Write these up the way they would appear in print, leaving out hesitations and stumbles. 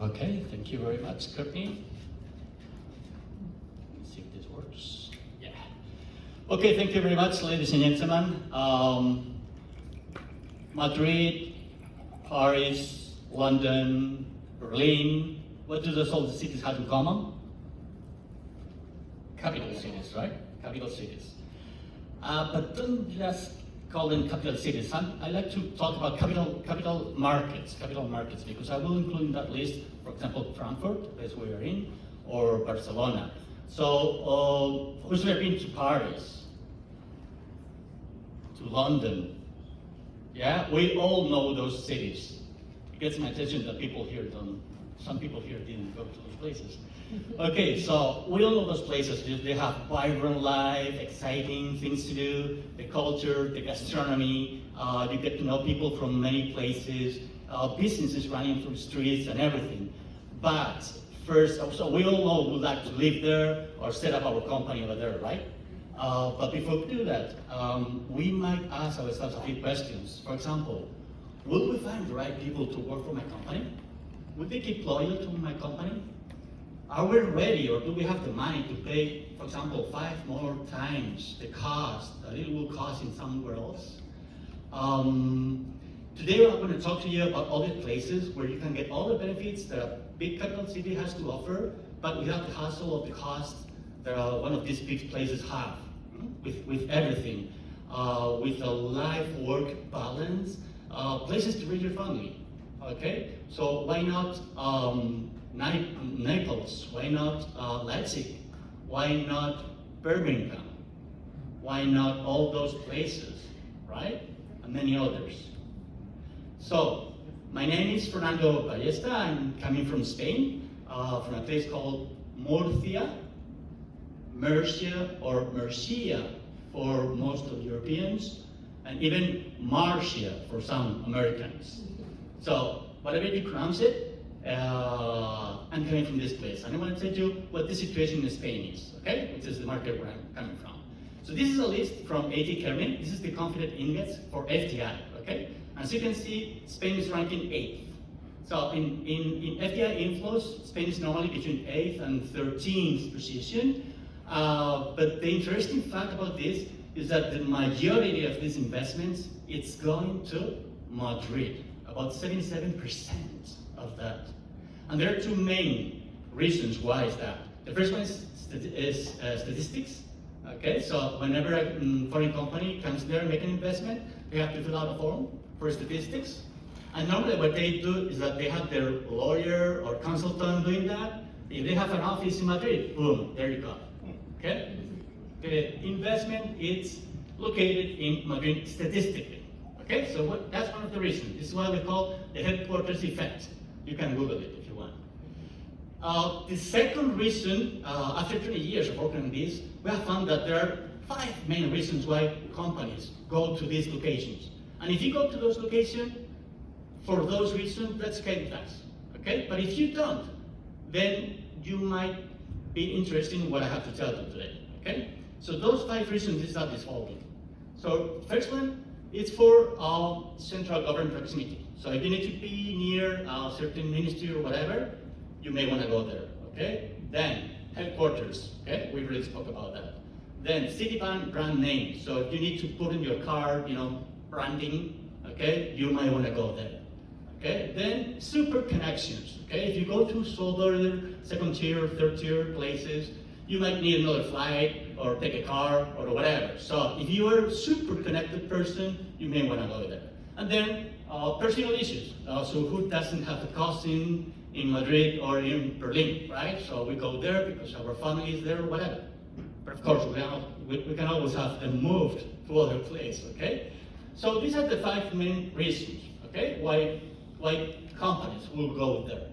Okay, thank you very much, Courtney. Let's see if this works. Yeah. Okay, thank you very much, ladies and gentlemen. Madrid, Paris, London, Berlin, what do those all the cities have in common? Capital cities, right? Capital cities. But don't just call them capital cities. I like to talk about capital markets, because I will include in that list, for example, Frankfurt, the place we are in, or Barcelona. So, who's ever been to Paris, to London? Yeah, we all know those cities. It gets my attention that some people here didn't go to those places. Okay, so we all know those places. They have vibrant life, exciting things to do, the culture, the gastronomy. You get to know people from many places, businesses running through the streets and everything. But first, so we all know we'd like to live there or set up our company over there, right? But before we do that, we might ask ourselves a few questions. For example, will we find the right people to work for my company? Would they keep loyal to my company? Are we ready, or do we have the money to pay, for example, 5 more times the cost that it will cost in somewhere else? Today I'm going to talk to you about all the places where you can get all the benefits that a big capital city has to offer, but without the hassle of the cost that one of these big places have, with everything, with a life-work balance, places to raise your family. Okay, so why not Naples? Why not Leipzig? Why not Birmingham? Why not all those places, right? And many others. So, my name is Fernando Ballesta. I'm coming from Spain, from a place called Murcia, or Murcia for most of Europeans, and even Marcia for some Americans. So, whatever you pronounce it, I'm coming from this place. And I want to tell you what the situation in Spain is, okay? Which is the market where I'm coming from. So this is a list from AT Kearney. This is the confidence index for FDI, okay? As you can see, Spain is ranking 8th. So in FDI inflows, Spain is normally between 8th and 13th position. But the interesting fact about this is that the majority of these investments, it's going to Madrid. About 77% of that. And there are 2 main reasons why is that. The first one is statistics. Okay, so whenever a foreign company comes there and make an investment, they have to fill out a form for statistics. And normally what they do is that they have their lawyer or consultant doing that. If they have an office in Madrid, boom, there you go. Okay? The investment is located in Madrid statistically. Okay, so that's one of the reasons. This is what we call the headquarters effect. You can Google it if you want. The second reason, after 20 years of working on this, we have found that there are 5 main reasons why companies go to these locations. And if you go to those locations, for those reasons, that's kind of nice. Okay, but if you don't, then you might be interested in what I have to tell you today. Okay, so those 5 reasons is not this following. So first one, it's for central government proximity. So if you need to be near a certain ministry or whatever, you may want to go there, okay? Then, headquarters, okay? We already spoke about that. Then, city brand name. So if you need to put in your car, branding, okay? You might want to go there, okay? Then, super connections, okay? If you go to suburban, 2nd tier, 3rd tier places, you might need another flight or take a car or whatever. So if you are a super connected person, you may want to go there. And then personal issues. So who doesn't have a cousin in Madrid or in Berlin, right? So we go there because our family is there or whatever. But of course, we can always have them moved to other place, okay? So these are the 5 main reasons, okay? Why companies will go there.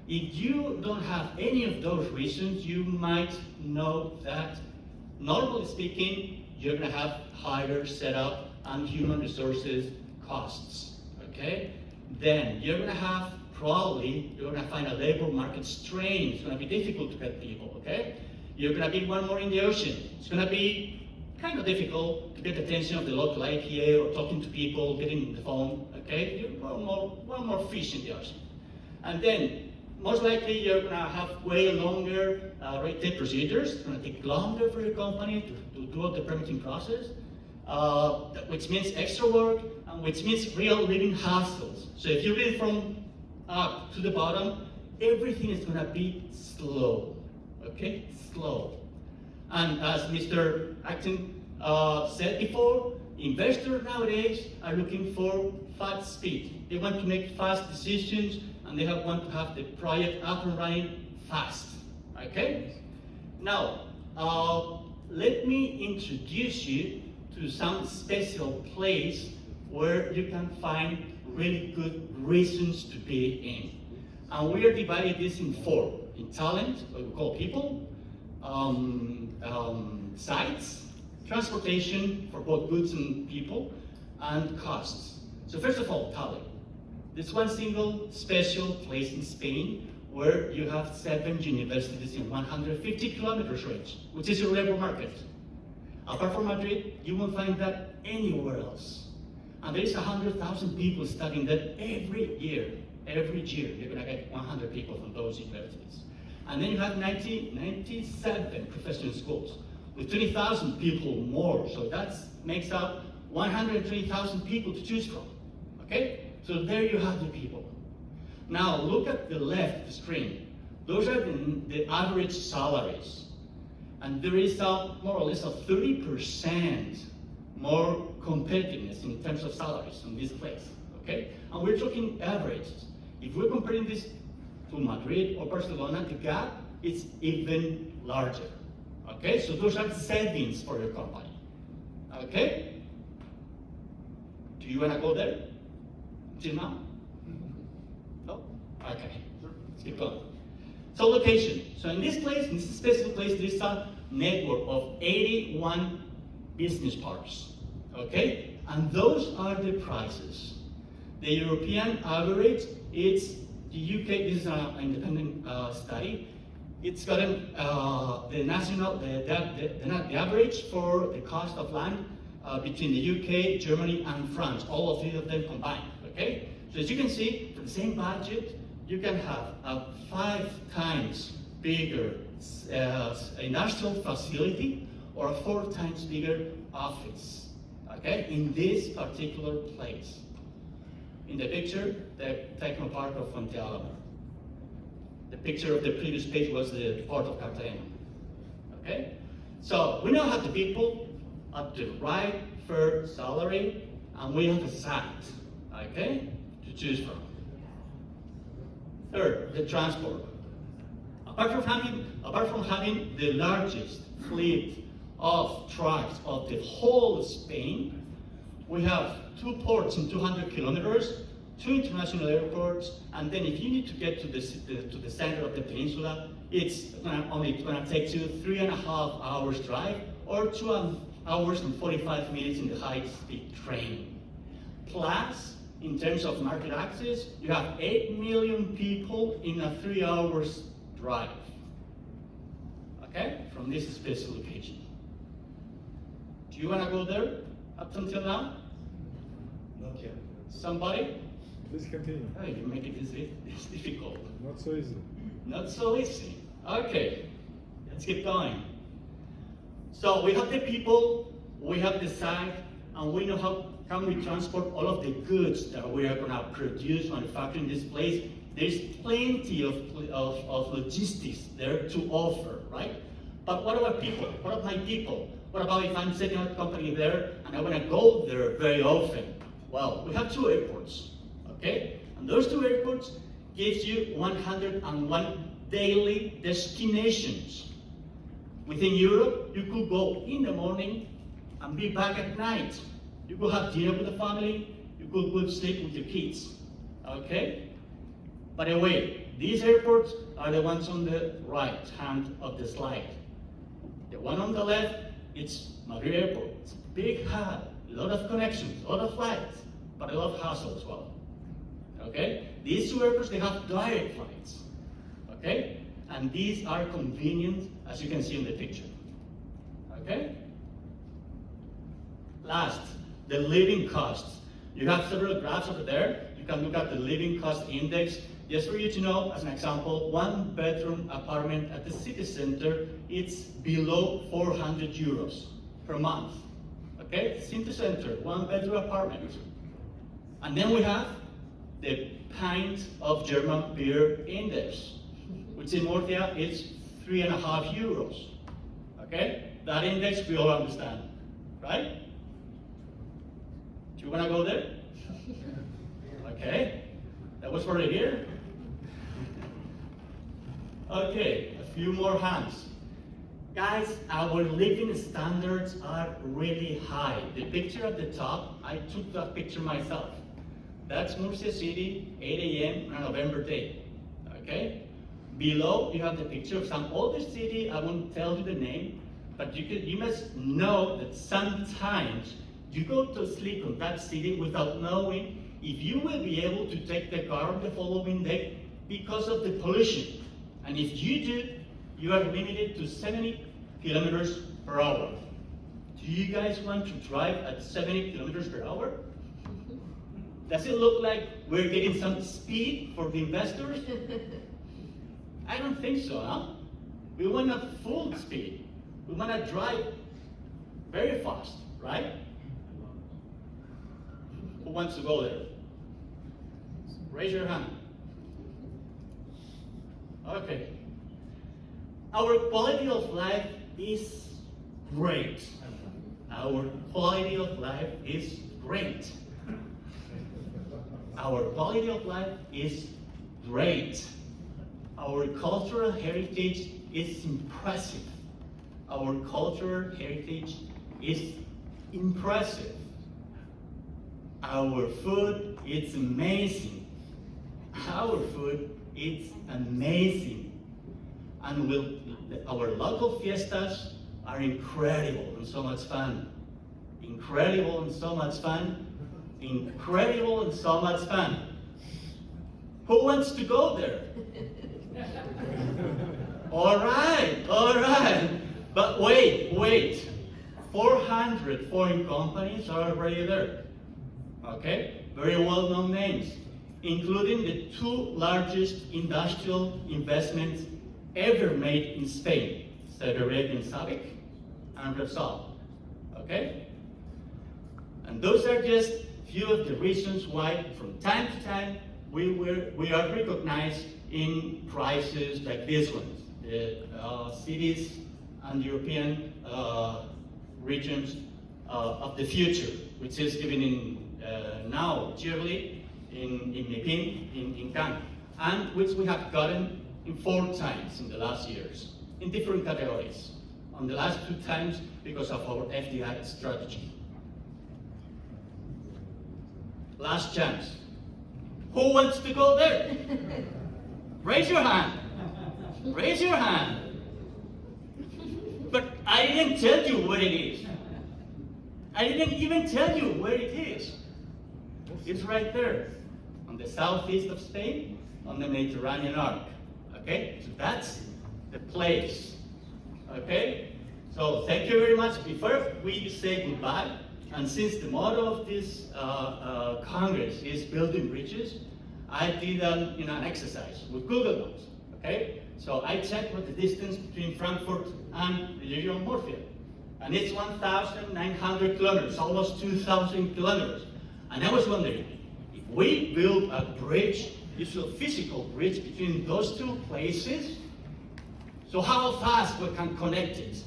If you don't have any of those reasons, you might know that, normally speaking, you're going to have higher setup and human resources costs, okay? Then you're going to have, you're going to find a labor market strain. It's going to be difficult to get people, okay? You're going to be one more in the ocean. It's going to be kind of difficult to get the attention of the local IPA or talking to people, getting the phone, okay? You're one more fish in the ocean. And then most likely you're going to have way longer red tape procedures. It's going to take longer for your company to do all the permitting process, which means extra work, and which means real living hassles. So if you read from up to the bottom, everything is going to be slow, okay? Slow. And as Mr. Acton said before, investors nowadays are looking for fast speed. They want to make fast decisions, and they want to have the project up and running fast, okay? Now, let me introduce you to some special place where you can find really good reasons to be in. And we are dividing this in four: in talent, what we call people, sites, transportation for both goods and people, and costs. So first of all, talent. There's one single special place in Spain where you have 7 universities in 150 kilometers range, which is your labor market. Apart from Madrid, you won't find that anywhere else. And there is 100,000 people studying that every year. Every year, you're gonna get 100 people from those universities. And then you have 97 professional schools with 20,000 people more. So that makes up 120,000 people to choose from, okay? So there you have the people. Now look at the left of the screen. Those are the average salaries. And there is more or less a 30% more competitiveness in terms of salaries in this place, okay? And we're talking averages. If we're comparing this to Madrid or Barcelona, the gap is even larger, okay? So those are savings for your company, okay? Do you wanna go there? Till now? No? Okay, let's keep going. So location. So in this place, in this special place, there's a network of 81 business parks, okay? And those are the prices. The European average, it's the UK, this is an independent study. It's gotten the average for the cost of land between the UK, Germany, and France, all of three of them combined, okay? So as you can see, for the same budget, you can have a 5 times bigger industrial facility or a 4 times bigger office, okay, in this particular place. In the picture, the techno park of Fuente Alamo. The picture of the previous page was the port of Cartagena, okay? So we now have the people at the right fair salary, and we have a site, okay, to choose from. Third, the transport. Apart from having the largest fleet of trucks of the whole Spain, we have 2 ports in 200 kilometers, 2 international airports, and then if you need to get to the center of the peninsula, it's only gonna take you 3.5 hours drive or 2 hours and 45 minutes in the high-speed train. Plus, in terms of market access, you have 8 million people in a 3 hours drive, okay, from this special location. Do you want to go there up until now? Not yet. Somebody? Please continue. Oh, you make it easy. It's difficult. Not so easy. Not so easy. Okay, let's keep going. So we have the people, we have the site, and we know how can we transport all of the goods that we are going to produce, manufacture in this place. There's plenty of logistics there to offer, right? But what about people? What about my people? What about if I'm setting up a company there and I want to go there very often? Well, we have 2 airports, okay? And those 2 airports gives you 101 daily destinations. Within Europe, you could go in the morning and be back at night. You could have dinner with the family, you could go sleep with your kids, okay? By the way, these airports are the ones on the right hand of the slide. The one on the left, it's Madrid Airport. It's a big hub, a lot of connections, a lot of flights, but a lot of hassle as well, okay? These 2 airports, they have direct flights, okay? And these are convenient, as you can see in the picture, okay? Last, the living costs. You have several graphs over there. You can look at the living cost index just for you to know, as an example, one bedroom apartment at the city center, it's below 400 euros per month. Okay, city center, one bedroom apartment. And then we have the pint of German beer index, which in Murcia is 3.5 euros. Okay, that index we all understand, right? Do you want to go there? Okay, that was for the beer. Okay, a few more hands. Guys, our living standards are really high. The picture at the top, I took that picture myself. That's Murcia City, 8 a.m. on a November day. Okay? Below, you have the picture of some older city. I won't tell you the name, but you must know that sometimes you go to sleep on that city without knowing if you will be able to take the car on the following day because of the pollution. And if you do, you are limited to 70 kilometers per hour. Do you guys want to drive at 70 kilometers per hour? Does it look like we're getting some speed for the investors? I don't think so, huh? We want a full speed. We want to drive very fast, right? Who wants to go there? Raise your hand. Okay. Our quality of life is great. Our quality of life is great. Our quality of life is great. Our cultural heritage is impressive. Our cultural heritage is impressive. Our food is amazing. Our food is amazing. And our local fiestas are incredible and so much fun. Incredible and so much fun. Incredible and so much fun. Who wants to go there? All right. But wait. 400 foreign companies are already there. Okay? Very well-known names, including the 2 largest industrial investments ever made in Spain, Saudi Arabian Sabic and Repsol. Okay? And those are just few of the reasons why from time to time we are recognized in prizes like this one, the cities and European regions of the future, which is given in now yearly in MIPIM in Cannes, and which we have gotten in 4 times in the last years in different categories. On the last 2 times because of our FDI strategy. Last chance. Who wants to go there? Raise your hand. Raise your hand. But I didn't tell you what it is. I didn't even tell you where it is. It's right there, on the southeast of Spain, on the Mediterranean arc. Okay? So that's the place. Okay? So thank you very much. Before we say goodbye, and since the motto of this Congress is building bridges, I did an exercise with Google Maps. Okay? So I checked what the distance between Frankfurt and the region of Murcia. And it's 1,900 kilometers, almost 2,000 kilometers. And I was wondering, if we build a bridge, it's a physical bridge between those 2 places, so how fast we can connect it?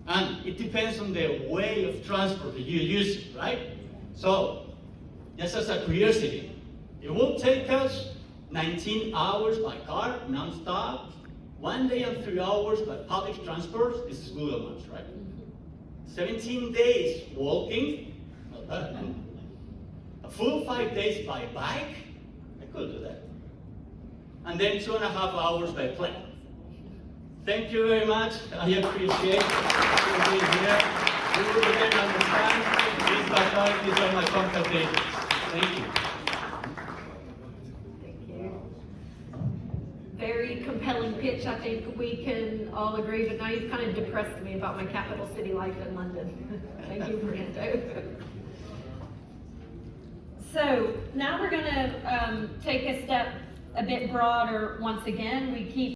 And it depends on the way of transport that you use, right? So, just as a curiosity, it will take us 19 hours by car, non-stop, 1 day and 3 hours by public transport. This is Google Maps, right? 17 days walking, not bad, man. A full 5 days by bike, I could do that. And then 2.5 hours by plane. Thank you very much. I appreciate you being here. You will again understand these background, these are my contact details. Thank you. Thank you. Very compelling pitch. I think we can all agree, but now you've kind of depressed me about my capital city life in London. Thank you, Fernando. So now we're going to take a step a bit broader once again. We keep